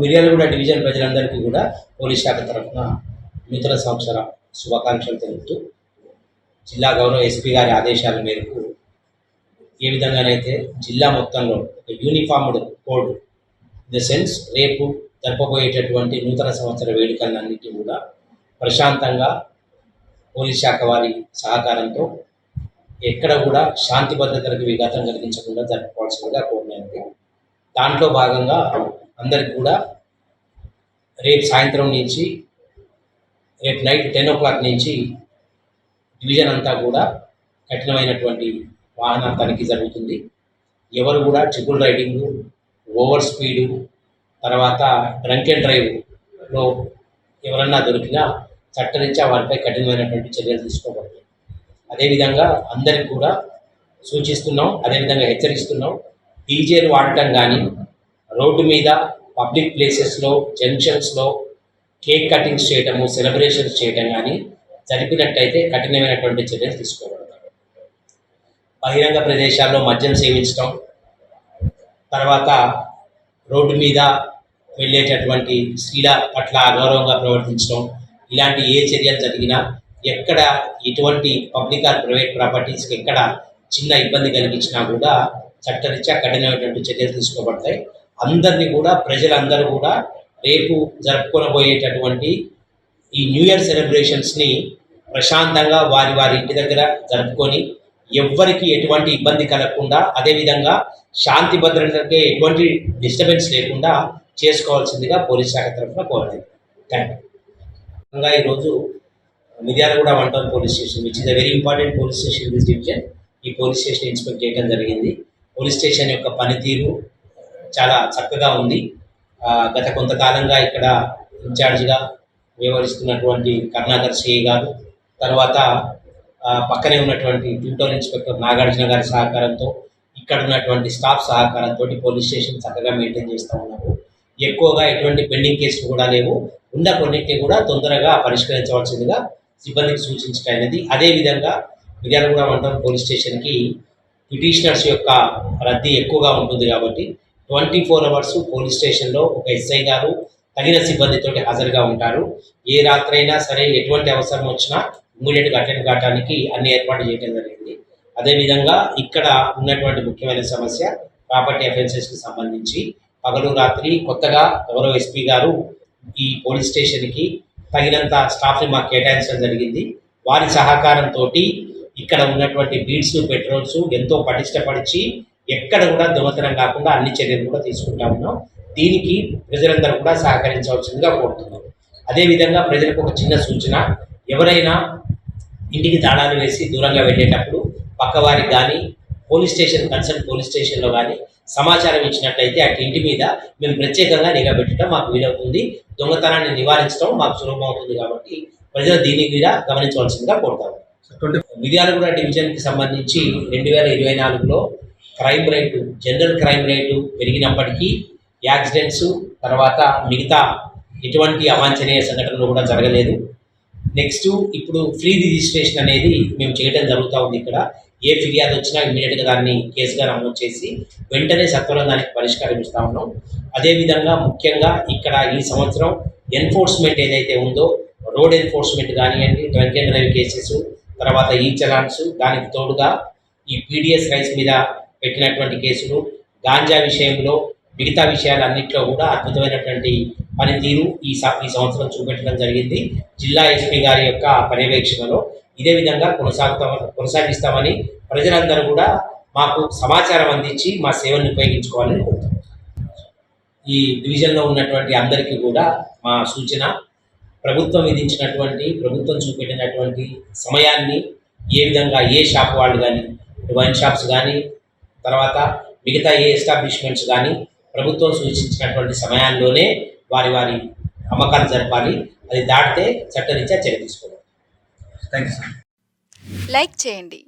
Miryalaguda division ప్రజలందరికీ కూడా police శాఖ తరఫున నూతన సంవత్సర శుభాకాంక్షలు తెలుపుతూ జిల్లా గౌరవ ఎస్పీ గారి ఆదేశాల మేరకు ఏ విధంగానైతే జిల్లా మొత్తంలో ఒక uniformed code in the sense రేపు జరపబోయేటటువంటి నూతన సంవత్సర వేడుకలన్నింటినీ కూడా ప్రశాంతంగా పోలీస్ శాఖ వారి సహకారంతో ఎక్కడ కూడా శాంతి భద్రతలకు విఘాతం కలిగించకుండా జరుపుకోవాల్సిందిగా కోరినది. దాంట్లో భాగంగా అందరికి కూడా రేపు సాయంత్రం నుంచి రేపు నైట్ 10 o'clock నుంచి డివిజన్ అంతా కూడా కఠినమైనటువంటి వాహన తనిఖీ జరుగుతుంది. ఎవరు కూడా ట్రిపుల్ రైడింగు, ఓవర్ స్పీడు, తర్వాత డ్రంక్ అండ్ డ్రైవ్లో ఎవరన్నా దొరికినా చట్టరీత్యా వారిపై కఠినమైనటువంటి చర్యలు తీసుకోబడతాయి. అదేవిధంగా అందరికి కూడా సూచిస్తున్నాం, అదేవిధంగా హెచ్చరిస్తున్నాం. డీజేలు వాడటం కానీ, రోడ్డు మీద పబ్లిక్ ప్లేసెస్లో జంక్షన్స్లో కేక్ కటింగ్స్ చేయటము, సెలబ్రేషన్స్ చేయటం కానీ జరిపినట్టయితే కఠినమైనటువంటి చర్యలు తీసుకోబడతాయి. బహిరంగ ప్రదేశాల్లో మద్యం సేవించడం, తర్వాత రోడ్డు మీద వెళ్ళేటటువంటి స్త్రీల పట్ల అగౌరవంగా ప్రవర్తించడం, ఇలాంటి ఏ చర్యలు జరిగినా ఎక్కడ ఎటువంటి పబ్లిక్ ఆర్ ప్రైవేట్ ప్రాపర్టీస్కి ఎక్కడ చిన్న ఇబ్బంది కలిగించినా కూడా చట్టరీత్యా కఠినమైనటువంటి చర్యలు తీసుకోబడతాయి. అందరినీ కూడా ప్రజలందరూ కూడా రేపు జరుపుకొనబోయేటటువంటి ఈ న్యూ ఇయర్ సెలబ్రేషన్స్ని ప్రశాంతంగా వారి వారి ఇంటి దగ్గర జరుపుకొని ఎవ్వరికి ఎటువంటి ఇబ్బంది కలగకుండా, అదేవిధంగా శాంతి భద్రతకి ఎటువంటి డిస్టర్బెన్స్ లేకుండా చేసుకోవాల్సిందిగా పోలీస్ శాఖ తరఫున కోరలేదు. Thank you. ఈరోజు Miryalaguda 1 Town police station which is a very important police station in this division, ఈ పోలీస్ స్టేషన్ ఇన్స్పెక్ట్ చేయడం జరిగింది. పోలీస్ స్టేషన్ యొక్క పనితీరు చాలా చక్కగా ఉంది. గత కొంతకాలంగా ఇక్కడ ఇన్ఛార్జిగా వ్యవహరిస్తున్నటువంటి కరుణాకర్ సిఐ గారు, తర్వాత పక్కనే ఉన్నటువంటి ట్యూటోర్ ఇన్స్పెక్టర్ నాగార్జున గారి సహకారంతో, ఇక్కడ ఉన్నటువంటి స్టాఫ్ సహకారంతో పోలీస్ స్టేషన్ చక్కగా మెయింటైన్ చేస్తూ ఉన్నారు. ఎక్కువగా ఎటువంటి పెండింగ్ కేసులు కూడా లేవు. ఉన్న కొన్నింటిని కూడా తొందరగా పరిష్కరించవలసిందిగా సిబ్బందికి సూచించడం అనేది. అదేవిధంగా మిర్యాలగూడ 1 Town పోలీస్ స్టేషన్కి పిటిషనర్స్ యొక్క రద్దీ ఎక్కువగా ఉంటుంది కాబట్టి 24 hours పోలీస్ స్టేషన్లో ఒక ఎస్ఐ గారు తగిన సిబ్బందితో హాజరుగా ఉంటారు. ఏ రాత్రైనా సరే ఎటువంటి అవసరం వచ్చినా ఇమ్మీడియట్గా అటెండ్ కావడానికి అన్ని ఏర్పాటు చేయడం జరిగింది. అదేవిధంగా ఇక్కడ ఉన్నటువంటి ముఖ్యమైన సమస్య ప్రాపర్టీ అఫెన్సెస్కి సంబంధించి పగలు రాత్రి కొత్తగా గౌరవ ఎస్పీ గారు ఈ పోలీస్ స్టేషన్కి తగినంత స్టాఫ్ని మాకు కేటాయించడం జరిగింది. వారి సహకారంతో ఇక్కడ ఉన్నటువంటి బీట్స్, పెట్రోల్స్ ఎంతో పటిష్టపరిచి ఎక్కడ కూడా దొంగతనం కాకుండా అన్ని చర్యలు కూడా తీసుకుంటా ఉన్నాం. దీనికి ప్రజలందరూ కూడా సహకరించవలసిందిగా కోరుతున్నాం. అదేవిధంగా ప్రజలకు ఒక చిన్న సూచన, ఎవరైనా ఇంటికి తాళాలు వేసి దూరంగా వెళ్ళేటప్పుడు పక్కవారికి కానీ పోలీస్ స్టేషన్ కన్సర్న్ పోలీస్ స్టేషన్లో కానీ సమాచారం ఇచ్చినట్లయితే అటు ఇంటి మీద మేము ప్రత్యేకంగా నిఘా పెట్టడం మాకు వీలవుతుంది. దొంగతనాన్ని నివారించడం మాకు సులభం అవుతుంది. కాబట్టి ప్రజలు దీని మీద గమనించవలసిందిగా కోరుతాము. మిర్యాలగూడ డివిజన్కి సంబంధించి 2024లో crime rate, general crime rate పెరిగినప్పటికీ యాక్సిడెంట్స్ తర్వాత మిగతా ఎటువంటి అవాంఛనీయ సంఘటనలు కూడా జరగలేదు. నెక్స్ట్ ఇప్పుడు ఫ్రీ రిజిస్ట్రేషన్ అనేది మేము చేయడం జరుగుతూ ఉంది. ఇక్కడ ఏ ఫిర్యాదు వచ్చినా ఇమ్మీడియట్గా దాన్ని కేసుగా నమోదు చేసి వెంటనే సత్వరం దానికి పరిష్కారం ఇస్తూ ఉన్నాం. అదేవిధంగా ముఖ్యంగా ఇక్కడ ఈ సంవత్సరం ఎన్ఫోర్స్మెంట్ ఏదైతే ఉందో, రోడ్ ఎన్ఫోర్స్మెంట్ కానివ్వండి, డ్రంక్ అండ్ డ్రైవ్ కేసెస్, తర్వాత ఈ చలాన్స్, దానికి తోడుగా ఈ పీడిఎస్ రైస్ మీద పెట్టినటువంటి కేసులు, గాంజా విషయంలో, మిగతా విషయాలన్నింటిలో కూడా అద్భుతమైనటువంటి పనితీరు ఈ సంవత్సరం చూపెట్టడం జరిగింది. జిల్లా ఎస్పీ గారి యొక్క పర్యవేక్షణలో ఇదే విధంగా కొనసాగిస్తామని ప్రజలందరూ కూడా మాకు సమాచారం అందించి మా సేవలను ఉపయోగించుకోవాలని కోరుతున్నాం. ఈ డివిజన్లో ఉన్నటువంటి అందరికీ కూడా మా సూచన, ప్రభుత్వం విధించినటువంటి, ప్రభుత్వం చూపెట్టినటువంటి సమయాన్ని ఏ విధంగా ఏ షాప్ వాళ్ళు కానీ, వైన్ షాప్స్ కానీ, తర్వాత మిగతా ఏ ఎస్టాబ్లిష్మెంట్స్ కానీ ప్రభుత్వం సూచించినటువంటి సమయాల్లోనే వారి వారి అమ్మకాలు జరపాలి. అది దాటితే చట్టరీత్యా చర్య తీసుకోవాలి. Thank you sir. లైక్ చేయండి,